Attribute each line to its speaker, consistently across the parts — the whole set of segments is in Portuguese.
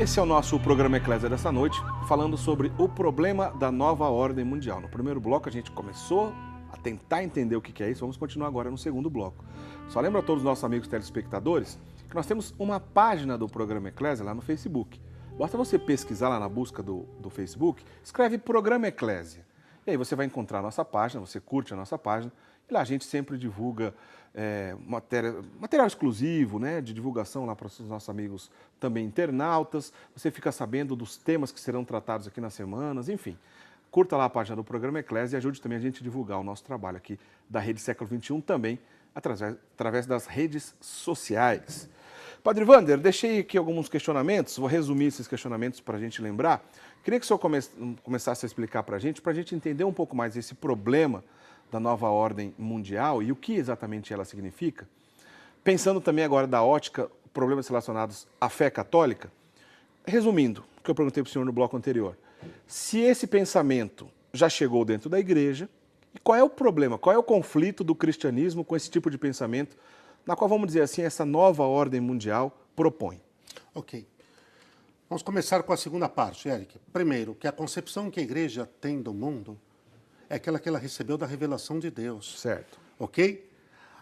Speaker 1: Esse é o nosso programa Eclésia dessa noite, falando sobre o problema da nova ordem mundial. No primeiro bloco a gente começou a tentar entender o que é isso, vamos continuar agora no segundo bloco. Só lembro a todos os nossos amigos telespectadores que nós temos uma página do programa Eclésia lá no Facebook. Basta você pesquisar lá na busca do Facebook, escreve Programa Eclésia. E aí você vai encontrar a nossa página, você curte a nossa página, e lá a gente sempre divulga material exclusivo, né, de divulgação lá para os nossos amigos também internautas. Você fica sabendo dos temas que serão tratados aqui nas semanas, enfim. Curta lá a página do Programa Eclésia e ajude também a gente a divulgar o nosso trabalho aqui da Rede Século XXI também, através das redes sociais. Padre Wander, deixei aqui alguns questionamentos, vou resumir esses questionamentos para a gente lembrar. Queria que o senhor começasse a explicar para a gente entender um pouco mais esse problema da nova ordem mundial e o que exatamente ela significa. Pensando também agora da ótica, problemas relacionados à fé católica. Resumindo, o que eu perguntei para o senhor no bloco anterior. Se esse pensamento já chegou dentro da igreja, e qual é o problema, qual é o conflito do cristianismo com esse tipo de pensamento, na qual, vamos dizer assim, essa nova ordem mundial propõe?
Speaker 2: Ok. Vamos começar com a segunda parte, Eric. Primeiro, que a concepção que a igreja tem do mundo é aquela que ela recebeu da revelação de Deus.
Speaker 1: Certo.
Speaker 2: Ok?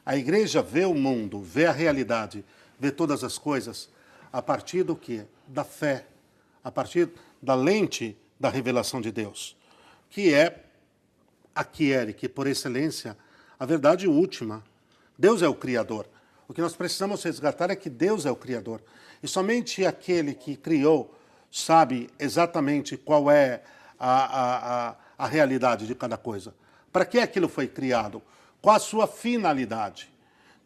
Speaker 2: A igreja vê o mundo, vê a realidade, vê todas as coisas a partir do quê? Da fé, a partir da lente da revelação de Deus, que é aqui, Eric, por excelência, a verdade última. Deus é o Criador. O que nós precisamos resgatar é que Deus é o Criador. E somente aquele que criou sabe exatamente qual é a realidade de cada coisa. Para que aquilo foi criado? Qual a sua finalidade?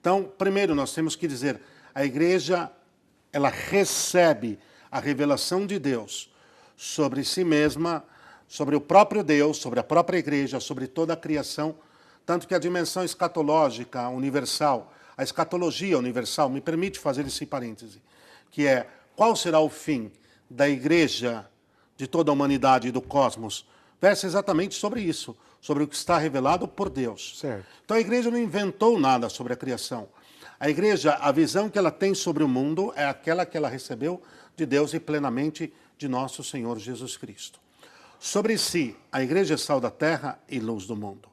Speaker 2: Então, primeiro nós temos que dizer, a igreja, ela recebe a revelação de Deus sobre si mesma, sobre o próprio Deus, sobre a própria igreja, sobre toda a criação, tanto que a dimensão escatológica universal, a escatologia universal, me permite fazer esse parêntese, que é, qual será o fim da igreja, de toda a humanidade e do cosmos, versa exatamente sobre isso, sobre o que está revelado por Deus.
Speaker 1: Certo.
Speaker 2: Então a igreja não inventou nada sobre a criação. A igreja, a visão que ela tem sobre o mundo é aquela que ela recebeu de Deus e plenamente de nosso Senhor Jesus Cristo. Sobre si, a igreja é sal da terra e luz do mundo.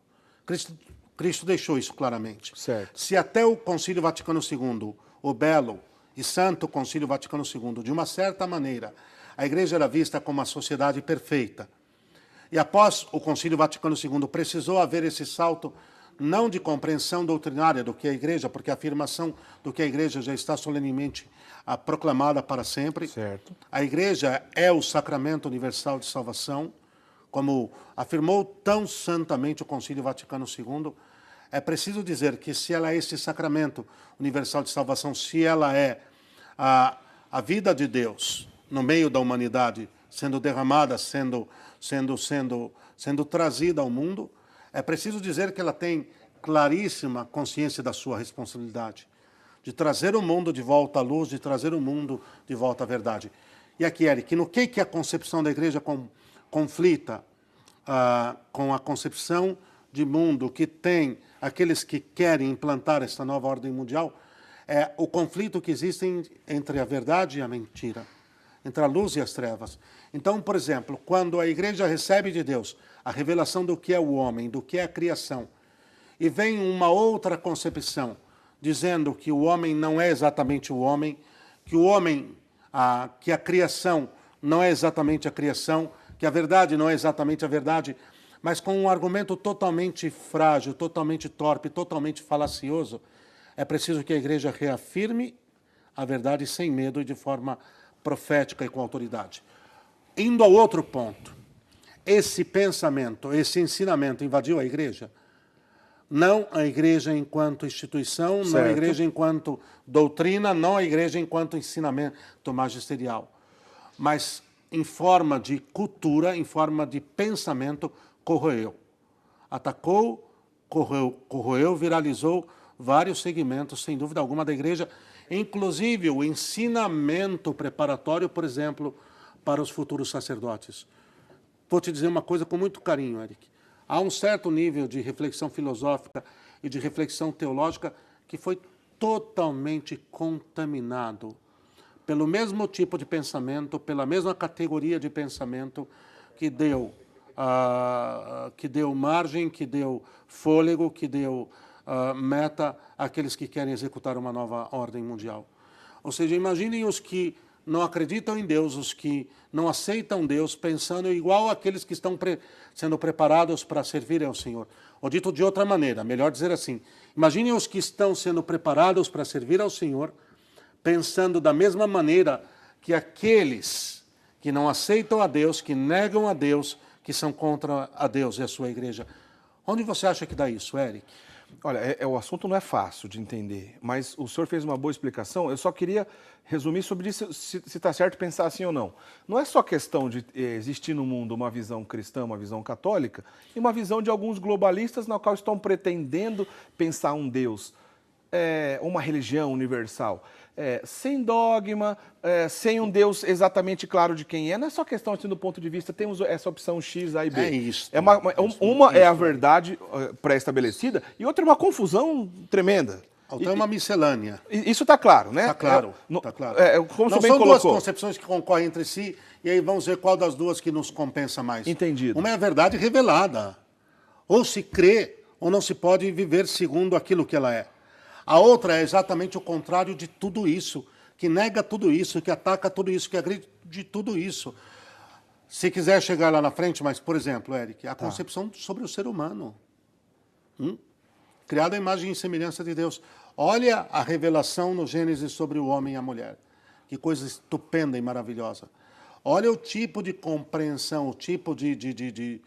Speaker 2: Cristo deixou isso claramente.
Speaker 1: Certo.
Speaker 2: Se até o Concílio Vaticano II, o belo e santo Concílio Vaticano II, de uma certa maneira, a igreja era vista como uma sociedade perfeita. E após o Concílio Vaticano II, precisou haver esse salto não de compreensão doutrinária do que é a igreja, porque a afirmação do que a igreja já está solenemente proclamada para sempre.
Speaker 1: Certo.
Speaker 2: A igreja é o sacramento universal de salvação, como afirmou tão santamente o Concílio Vaticano II. É preciso dizer que se ela é esse sacramento universal de salvação, se ela é a vida de Deus no meio da humanidade, sendo derramada, sendo trazida ao mundo, é preciso dizer que ela tem claríssima consciência da sua responsabilidade, de trazer o mundo de volta à luz, de trazer o mundo de volta à verdade. E aqui, Eric, no que a concepção da igreja conflita com a concepção de mundo que tem aqueles que querem implantar esta nova ordem mundial, é o conflito que existe entre a verdade e a mentira, entre a luz e as trevas. Então, por exemplo, quando a igreja recebe de Deus a revelação do que é o homem, do que é a criação, e vem uma outra concepção dizendo que o homem não é exatamente o homem, que o homem, que a criação não é exatamente a criação, que a verdade não é exatamente a verdade, mas com um argumento totalmente frágil, totalmente torpe, totalmente falacioso, é preciso que a igreja reafirme a verdade sem medo e de forma profética e com autoridade. Indo ao outro ponto, esse pensamento, esse ensinamento invadiu a igreja? Não a igreja enquanto instituição,
Speaker 1: Certo.
Speaker 2: não a igreja enquanto doutrina, não a igreja enquanto ensinamento magisterial, mas em forma de cultura, em forma de pensamento, corroeu. Atacou, corroeu, viralizou vários segmentos, sem dúvida alguma, da igreja, inclusive o ensinamento preparatório, por exemplo, para os futuros sacerdotes. Vou te dizer uma coisa com muito carinho, Eric. Há um certo nível de reflexão filosófica e de reflexão teológica que foi totalmente contaminado pelo mesmo tipo de pensamento, pela mesma categoria de pensamento que deu margem, que deu fôlego, que deu meta àqueles que querem executar uma nova ordem mundial. Ou seja, imaginem os que não acreditam em Deus, os que não aceitam Deus, pensando igual àqueles que estão sendo preparados para servirem ao Senhor. Ou dito de outra maneira, melhor dizer assim, imaginem os que estão sendo preparados para servir ao Senhor, pensando da mesma maneira que aqueles que não aceitam a Deus, que negam a Deus, que são contra a Deus e a sua igreja. Onde você acha que dá isso, Eric?
Speaker 1: Olha, o assunto não é fácil de entender, mas o senhor fez uma boa explicação. Eu só queria resumir sobre isso, se está certo pensar assim ou não. Não é só questão de existir no mundo uma visão cristã, uma visão católica, e uma visão de alguns globalistas na qual estão pretendendo pensar um Deus, uma religião universal, sem dogma, sem um Deus exatamente claro de quem é. Não é só questão assim do ponto de vista, temos essa opção X, A e B.
Speaker 2: É isso.
Speaker 1: Uma é a verdade pré-estabelecida e outra é uma confusão tremenda.
Speaker 2: Então é uma miscelânea.
Speaker 1: Isso está claro, né?
Speaker 2: Está claro. Tá claro.
Speaker 1: Como
Speaker 2: não
Speaker 1: você bem
Speaker 2: são
Speaker 1: colocou.
Speaker 2: Duas concepções que concorrem entre si, e aí vamos ver qual das duas que nos compensa mais.
Speaker 1: Entendido.
Speaker 2: Uma é a verdade revelada. Ou se crê, ou não se pode viver segundo aquilo que ela é. A outra é exatamente o contrário de tudo isso, que nega tudo isso, que ataca tudo isso, que agride tudo isso. Se quiser chegar lá na frente, mas, por exemplo, Eric, a concepção sobre o ser humano. Criado à imagem e semelhança de Deus. Olha a revelação no Gênesis sobre o homem e a mulher. Que coisa estupenda e maravilhosa. Olha o tipo de compreensão, o tipo de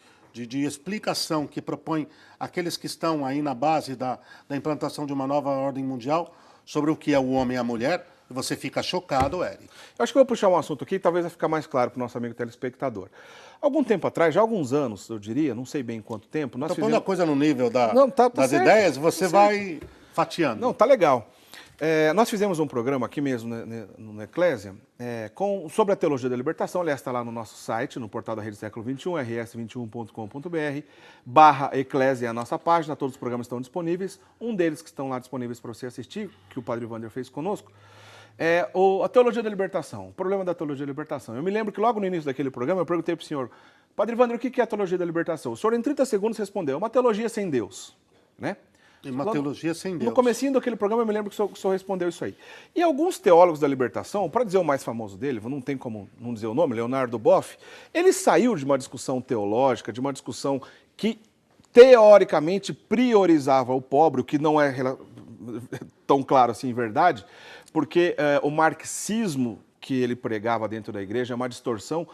Speaker 2: explicação que propõe aqueles que estão aí na base da implantação de uma nova ordem mundial sobre o que é o homem e a mulher, e você fica chocado, Eric.
Speaker 1: Eu acho que eu vou puxar um assunto aqui, talvez vai ficar mais claro para o nosso amigo telespectador. Algum tempo atrás, já há alguns anos, eu diria, não sei bem quanto tempo, nós
Speaker 2: Pondo a coisa no nível das
Speaker 1: certo,
Speaker 2: ideias, você vai fatiando.
Speaker 1: Não, tá legal. Nós fizemos um programa aqui mesmo no Eclésia sobre a teologia da libertação. Aliás, está lá no nosso site, no portal da Rede Século XXI, rs21.com.br/Eclésia é a nossa página. Todos os programas estão disponíveis. Um deles que estão lá disponíveis para você assistir, que o Padre Wander fez conosco, é a teologia da libertação, o problema da teologia da libertação. Eu me lembro que logo no início daquele programa eu perguntei para o senhor, Padre Wander, o que é a teologia da libertação? O senhor em 30 segundos respondeu, uma teologia sem Deus, né?
Speaker 2: Uma teologia sem Deus.
Speaker 1: No comecinho daquele programa eu me lembro que o senhor respondeu isso aí. E alguns teólogos da libertação, para dizer o mais famoso dele, não tem como não dizer o nome, Leonardo Boff, ele saiu de uma discussão teológica, de uma discussão que teoricamente priorizava o pobre, o que não é tão claro assim em verdade, porque o marxismo que ele pregava dentro da igreja é uma distorção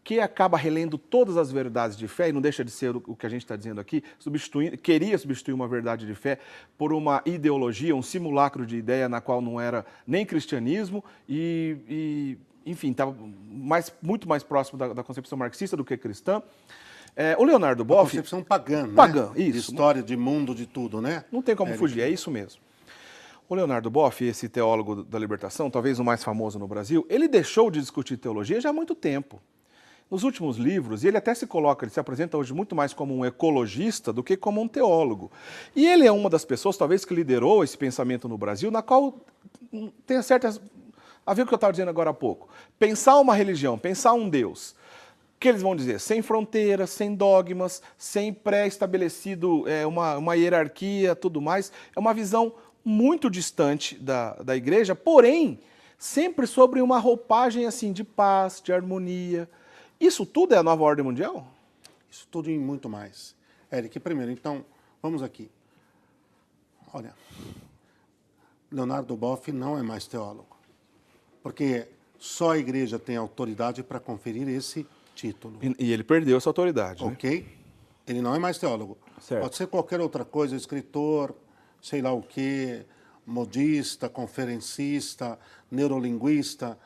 Speaker 1: que acaba relendo todas as verdades de fé, e não deixa de ser o que a gente está dizendo aqui, queria substituir uma verdade de fé por uma ideologia, um simulacro de ideia na qual não era nem cristianismo enfim, estava muito mais próximo da concepção marxista do que cristã. O Leonardo Boff...
Speaker 2: A concepção pagã, né?
Speaker 1: Pagã, isso.
Speaker 2: De história, de mundo, de tudo, né?
Speaker 1: Não tem como fugir, é isso mesmo. O Leonardo Boff, esse teólogo da libertação, talvez o mais famoso no Brasil, ele deixou de discutir teologia já há muito tempo. Nos últimos livros, e ele até se apresenta hoje muito mais como um ecologista do que como um teólogo. E ele é uma das pessoas, talvez, que liderou esse pensamento no Brasil, na qual tem certas... a ver com o que eu estava dizendo agora há pouco. Pensar uma religião, pensar um Deus, que eles vão dizer, sem fronteiras, sem dogmas, sem pré-estabelecido uma hierarquia, tudo mais, é uma visão muito distante da igreja, porém, sempre sobre uma roupagem assim de paz, de harmonia. Isso tudo é a nova ordem mundial?
Speaker 2: Isso tudo e muito mais. Eric, primeiro, então, vamos aqui. Olha, Leonardo Boff não é mais teólogo, porque só a igreja tem autoridade para conferir esse título.
Speaker 1: E ele perdeu essa autoridade, né?
Speaker 2: Ok? Ele não é mais teólogo.
Speaker 1: Certo.
Speaker 2: Pode ser qualquer outra coisa, escritor, sei lá o quê, modista, conferencista, neurolinguista,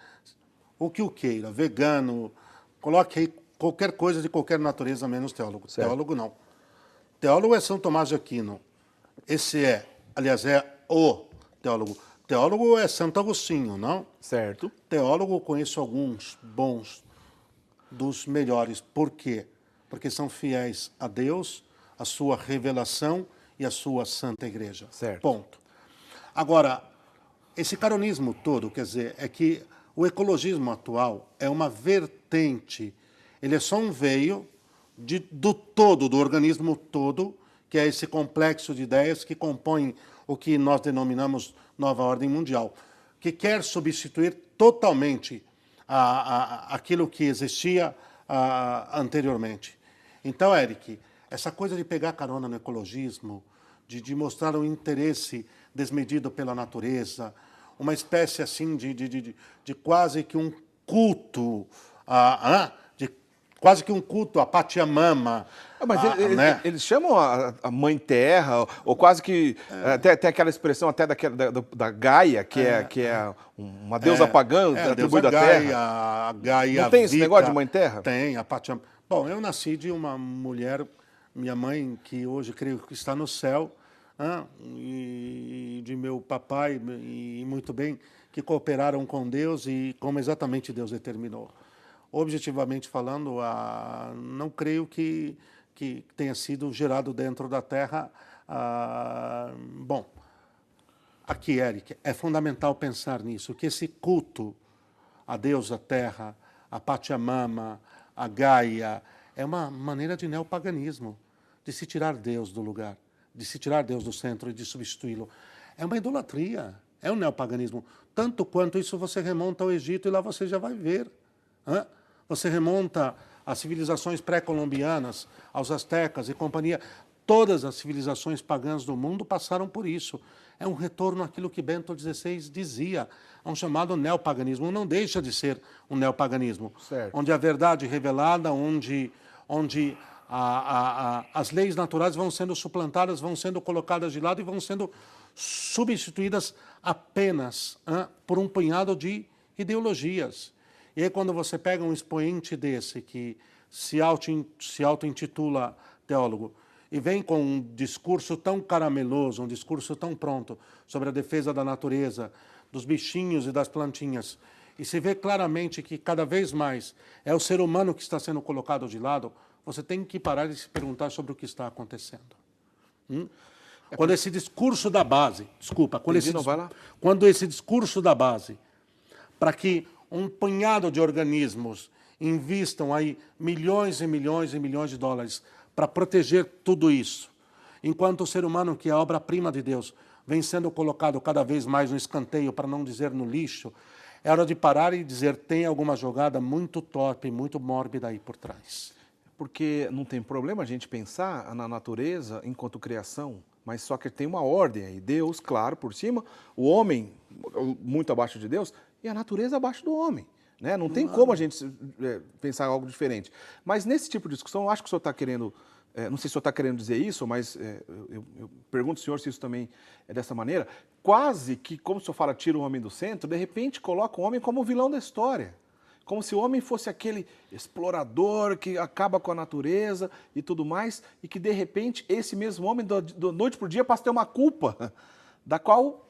Speaker 2: o que o queira, vegano, coloque aí qualquer coisa de qualquer natureza, menos teólogo.
Speaker 1: Certo.
Speaker 2: Teólogo não. Teólogo é São Tomás de Aquino. Esse aliás, é o teólogo. Teólogo é Santo Agostinho, não?
Speaker 1: Certo.
Speaker 2: Teólogo, conheço alguns bons, dos melhores. Por quê? Porque são fiéis a Deus, a sua revelação e a sua Santa Igreja.
Speaker 1: Certo.
Speaker 2: Ponto. Agora, esse caronismo todo, quer dizer, é que O ecologismo atual é uma vertente, ele é só um veio do todo, do organismo todo, que é esse complexo de ideias que compõem o que nós denominamos nova ordem mundial, que quer substituir totalmente aquilo que existia anteriormente. Então, Eric, essa coisa de pegar carona no ecologismo, de mostrar um interesse desmedido pela natureza, uma espécie assim de quase que um culto, quase que um culto à Pachamama.
Speaker 1: Mas
Speaker 2: né?
Speaker 1: eles chamam a Mãe Terra, ou quase que... Até aquela expressão até da Gaia, que é uma deusa pagã atribuída à Terra.
Speaker 2: A Gaia
Speaker 1: Não tem esse
Speaker 2: Vita,
Speaker 1: negócio de Mãe Terra?
Speaker 2: Tem, a Pachamama. Bom, eu nasci de uma mulher, minha mãe, que hoje creio que está no céu, e de meu papai, e muito bem, que cooperaram com Deus e como exatamente Deus determinou. Objetivamente falando, não creio que tenha sido gerado dentro da Terra. Bom, aqui, Eric, é fundamental pensar nisso, que esse culto a Deus, a Terra, a Pachamama, a Gaia, é uma maneira de neopaganismo, de se tirar Deus do lugar, de se tirar Deus do centro e de substituí-lo. É uma idolatria, é um neopaganismo. Tanto quanto isso você remonta ao Egito e lá você já vai ver. Você remonta às civilizações pré-colombianas, aos astecas e companhia. Todas as civilizações pagãs do mundo passaram por isso. É um retorno àquilo que Bento XVI dizia, a um chamado neopaganismo. Não deixa de ser um neopaganismo,
Speaker 1: certo.
Speaker 2: Onde a verdade revelada, onde as leis naturais vão sendo suplantadas, vão sendo colocadas de lado e vão sendo substituídas apenas por um punhado de ideologias. E aí, quando você pega um expoente desse, que se auto-intitula teólogo, e vem com um discurso tão carameloso, um discurso tão pronto sobre a defesa da natureza, dos bichinhos e das plantinhas, e se vê claramente que cada vez mais é o ser humano que está sendo colocado de lado, você tem que parar e se perguntar sobre o que está acontecendo. Quando esse discurso da base, quando esse discurso da base, para que um punhado de organismos investam aí milhões e milhões e milhões de dólares para proteger tudo isso, enquanto o ser humano, que é a obra-prima de Deus, vem sendo colocado cada vez mais no escanteio, para não dizer no lixo, é hora de parar e dizer, tem alguma jogada muito torpe, muito mórbida aí por trás.
Speaker 1: Porque não tem problema a gente pensar na natureza enquanto criação, mas só que tem uma ordem aí. Deus, claro, por cima, o homem muito abaixo de Deus e a natureza abaixo do homem. Né? Não tem como a gente pensar algo diferente. Mas nesse tipo de discussão, eu acho que o senhor está querendo, não sei se o senhor está querendo dizer isso, mas eu pergunto ao senhor se isso também é dessa maneira, quase que, como o senhor fala, tira o homem do centro, de repente coloca o homem como o vilão da história. Como se o homem fosse aquele explorador que acaba com a natureza e tudo mais, e que, de repente, esse mesmo homem, da noite para o dia, passa a ter uma culpa, da qual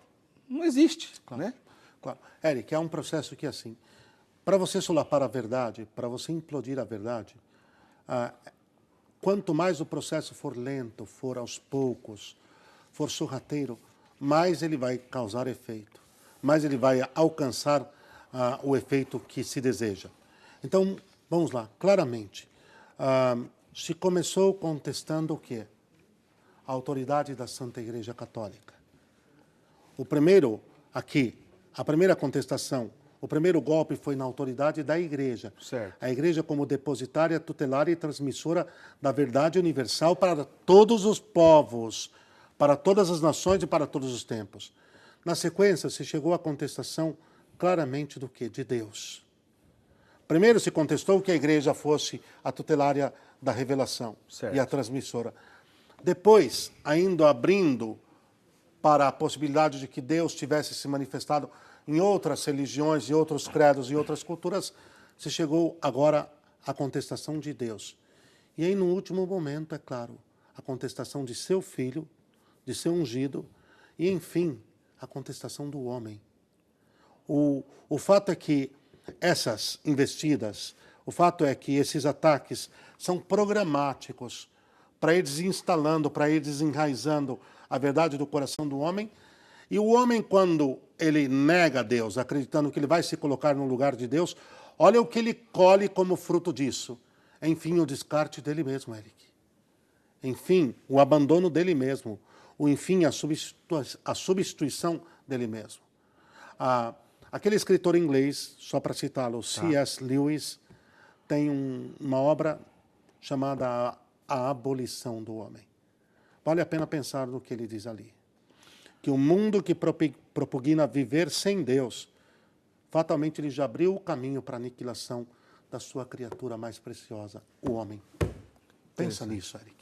Speaker 1: não existe.
Speaker 2: Claro,
Speaker 1: né?
Speaker 2: Claro. Eric, é um processo que, assim, para você solapar a verdade, para você implodir a verdade, quanto mais o processo for lento, for aos poucos, for sorrateiro, mais ele vai causar efeito, mais ele vai alcançar o efeito que se deseja. Então, vamos lá, claramente, se começou contestando o quê? A autoridade da Santa Igreja Católica. A primeira contestação, o primeiro golpe foi na autoridade da Igreja.
Speaker 1: Certo.
Speaker 2: A Igreja como depositária, tutelar e transmissora da verdade universal para todos os povos, para todas as nações e para todos os tempos. Na sequência, se chegou à contestação claramente do quê? De Deus. Primeiro se contestou que a Igreja fosse a tutelária da revelação, certo, e a transmissora. Depois, ainda abrindo para a possibilidade de que Deus tivesse se manifestado em outras religiões, e outros credos e outras culturas, se chegou agora à contestação de Deus. E aí, no último momento, é claro, a contestação de seu filho, de seu ungido, e, enfim, a contestação do homem. O fato é que essas investidas, o fato é que esses ataques são programáticos para ir desinstalando, para ir desenraizando a verdade do coração do homem, E o homem, quando ele nega Deus, acreditando que ele vai se colocar no lugar de Deus, olha o que ele colhe como fruto disso. Enfim, o descarte dele mesmo, Eric. Enfim, o abandono dele mesmo. Enfim, a substituição dele mesmo. Aquele escritor inglês, só para citá-lo, C.S. Lewis, tem uma obra chamada A Abolição do Homem. Vale a pena pensar no que ele diz ali. Que o mundo que propugna viver sem Deus, fatalmente ele já abriu o caminho para a aniquilação da sua criatura mais preciosa, o homem. Pensa nisso, Eric.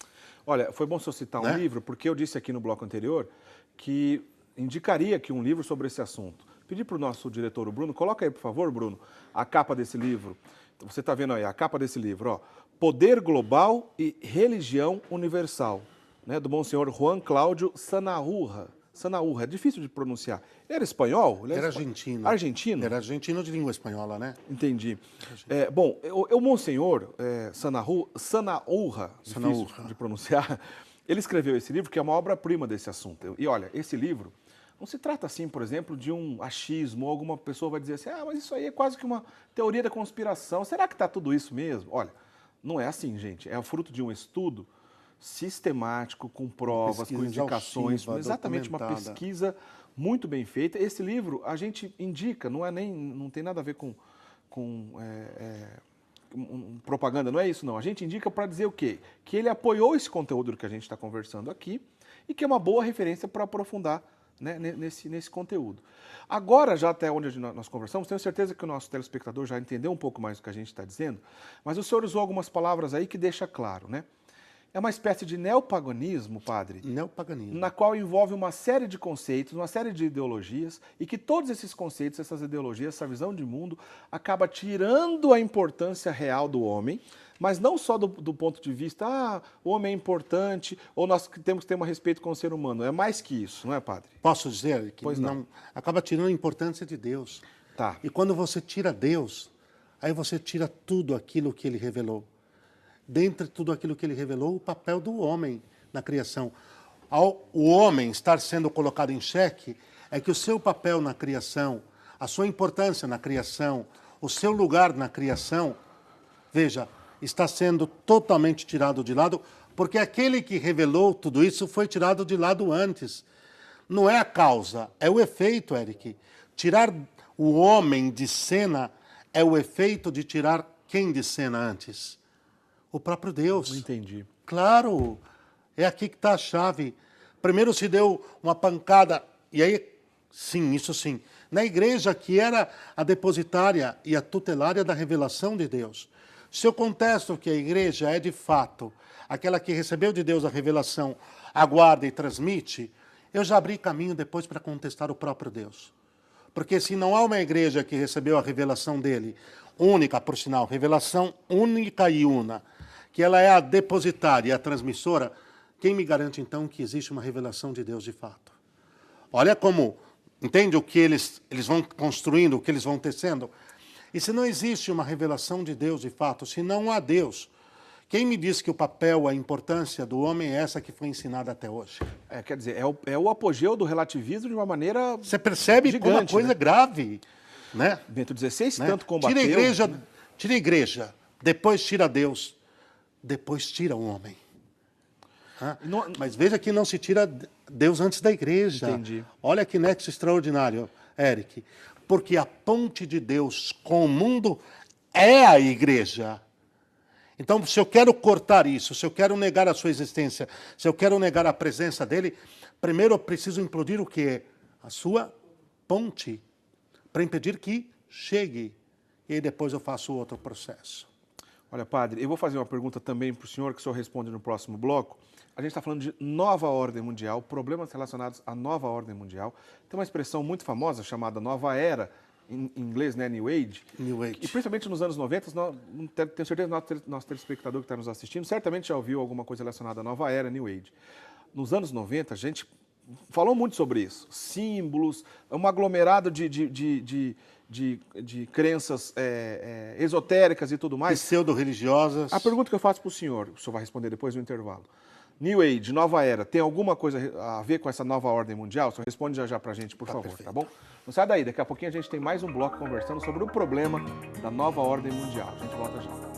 Speaker 1: Olha, foi bom você citar um livro, porque eu disse aqui no bloco anterior que indicaria aqui um livro sobre esse assunto. Pedi para o nosso diretor, o Bruno, coloca aí, por favor, Bruno, a capa desse livro. Você está vendo aí a capa desse livro, ó. Poder Global e Religião Universal, né, do Monsenhor Juan Cláudio Sanahurra. Sanahurra, é difícil de pronunciar. Ele era espanhol? Ele
Speaker 2: era argentino.
Speaker 1: Argentino?
Speaker 2: Era argentino de língua espanhola, né?
Speaker 1: Entendi. Bom, o Monsenhor Sanahurra, difícil de pronunciar, ele escreveu esse livro que é uma obra-prima desse assunto. E olha, esse livro não se trata assim, por exemplo, de um achismo, ou alguma pessoa vai dizer assim, mas isso aí é quase que uma teoria da conspiração. Será que está tudo isso mesmo? Olha, não é assim, gente. É o fruto de um estudo sistemático, com provas, com indicações, exatamente uma pesquisa muito bem feita. Esse livro a gente indica, não tem nada a ver com propaganda, não é isso não. A gente indica para dizer o quê? Que ele apoiou esse conteúdo que a gente está conversando aqui e que é uma boa referência para aprofundar, né, nesse conteúdo. Agora, já até onde nós conversamos, tenho certeza que o nosso telespectador já entendeu um pouco mais do que a gente está dizendo, mas o senhor usou algumas palavras aí que deixa claro, né? É uma espécie de neopaganismo, padre,
Speaker 2: neopaganismo,
Speaker 1: na qual envolve uma série de conceitos, uma série de ideologias, e que todos esses conceitos, essas ideologias, essa visão de mundo, acaba tirando a importância real do homem, mas não só do ponto de vista, o homem é importante, ou nós temos que ter um respeito com o ser humano. É mais que isso, não é, padre?
Speaker 2: Posso dizer que não acaba tirando a importância de Deus.
Speaker 1: Tá.
Speaker 2: E quando você tira Deus, aí você tira tudo aquilo que ele revelou. Dentre tudo aquilo que ele revelou, o papel do homem na criação. Ao o homem estar sendo colocado em xeque, é que o seu papel na criação, a sua importância na criação, o seu lugar na criação, veja, está sendo totalmente tirado de lado, porque aquele que revelou tudo isso foi tirado de lado antes. Não é a causa, é o efeito, Eric. Tirar o homem de cena é o efeito de tirar quem de cena antes? O próprio Deus.
Speaker 1: Não entendi.
Speaker 2: Claro, é aqui que está a chave. Primeiro se deu uma pancada, e aí, sim, isso sim, na igreja que era a depositária e a tutelária da revelação de Deus. Se eu contesto que a igreja é de fato aquela que recebeu de Deus a revelação, aguarda e transmite, eu já abri caminho depois para contestar o próprio Deus. Porque se não há uma igreja que recebeu a revelação dele, única, por sinal, revelação única e una, que ela é a depositária e a transmissora, quem me garante então que existe uma revelação de Deus de fato? Olha como, entende o que eles vão construindo, o que eles vão tecendo? E se não existe uma revelação de Deus de fato, se não há Deus, quem me diz que o papel, a importância do homem é essa que foi ensinada até hoje?
Speaker 1: Quer dizer, é o apogeu do relativismo de uma maneira
Speaker 2: Você percebe
Speaker 1: gigante,
Speaker 2: como uma coisa
Speaker 1: né?
Speaker 2: Grave, né?
Speaker 1: Bento XVI
Speaker 2: Né?
Speaker 1: tanto combateu.
Speaker 2: Tira a igreja, depois tira Deus, depois tira o homem. Mas veja que não se tira Deus antes da igreja.
Speaker 1: Entendi.
Speaker 2: Olha que nexo extraordinário, Eric. Porque a ponte de Deus com o mundo é a igreja. Então, se eu quero cortar isso, se eu quero negar a sua existência, se eu quero negar a presença dele, primeiro eu preciso implodir o quê? A sua ponte, para impedir que chegue. E aí depois eu faço outro processo.
Speaker 1: Olha, padre, eu vou fazer uma pergunta também para o senhor, que o senhor responde no próximo bloco. A gente está falando de nova ordem mundial, problemas relacionados à nova ordem mundial. Tem uma expressão muito famosa chamada nova era, em inglês, né, New Age.
Speaker 2: New Age.
Speaker 1: E principalmente nos anos 90, tenho certeza que nosso telespectador que está nos assistindo certamente já ouviu alguma coisa relacionada à nova era, New Age. Nos anos 90, a gente falou muito sobre isso. Símbolos, um aglomerado de crenças esotéricas e tudo mais.
Speaker 2: Pseudo-religiosas.
Speaker 1: A pergunta que eu faço para o senhor vai responder depois do intervalo. New Age, nova era, tem alguma coisa a ver com essa nova ordem mundial? Só responde já pra gente, por favor,
Speaker 2: perfeito.
Speaker 1: tá bom? Não sai daí, daqui a pouquinho a gente tem mais um bloco conversando sobre o problema da nova ordem mundial. A gente volta já.